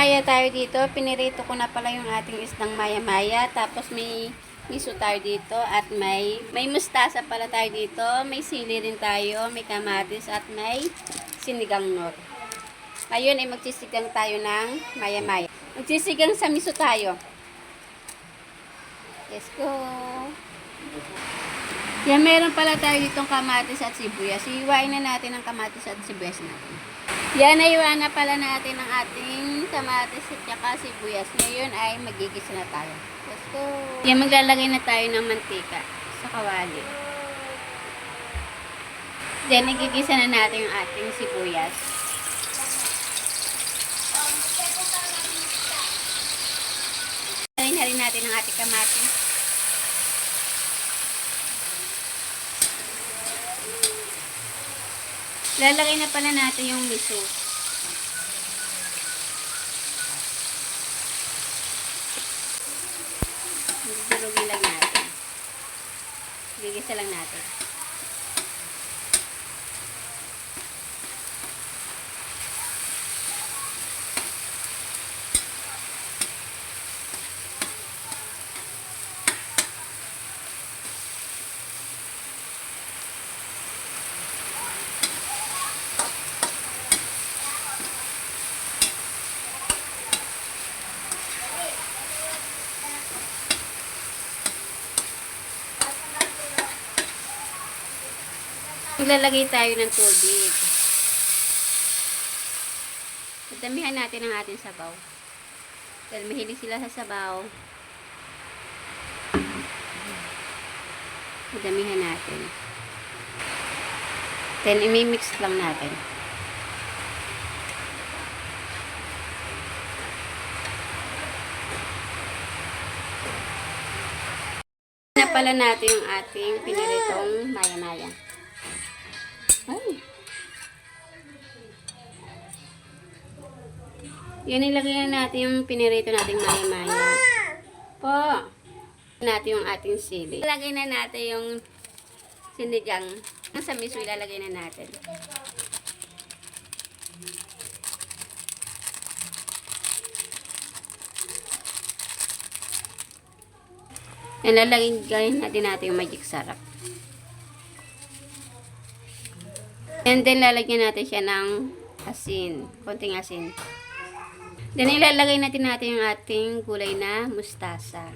maya tayo dito. Pinirito ko na pala yung ating isdang maya-maya. Tapos may miso tayo dito at may mustasa pala tayo dito. May sili rin tayo, may kamatis at may sinigang nor. Ngayon ay magsisigang tayo ng maya-maya. Magsisigang sa miso tayo. Let's go! Yan, meron pala tayo ditong kamatis at sibuyas. Iiwain na natin ang kamatis at sibuyas natin. Yan, naiwan na pala natin ang ating kamatis at saka sibuyas. Ngayon ay magigisa na tayo. Let's go! Yan, maglalagay na tayo ng mantika sa kawali. Then, igigisa na natin ang ating sibuyas. Lagyan na rin natin ang ating kamatis. Lalagay na pala natin yung miso. Durugin lang natin. Gigisa lang natin. Maglalagay tayo ng tubig. Damihan natin ang ating sabaw. Dahil mahilig sila sa sabaw. Damihan natin. Then, imimix lang natin. Na pala natin yung ating piniritong maya-maya. Ay. Yan, ilagay na natin yung pinirito nating maya-maya. Po. Natin yung ating sili. Ilagay na natin yung sinigang. Sa miso ilalagay na natin. Yan, lalagay natin yung magic sarap. And then, lalagyan natin siya ng asin. Konting asin. Then, ilalagay natin yung ating gulay na mustasa.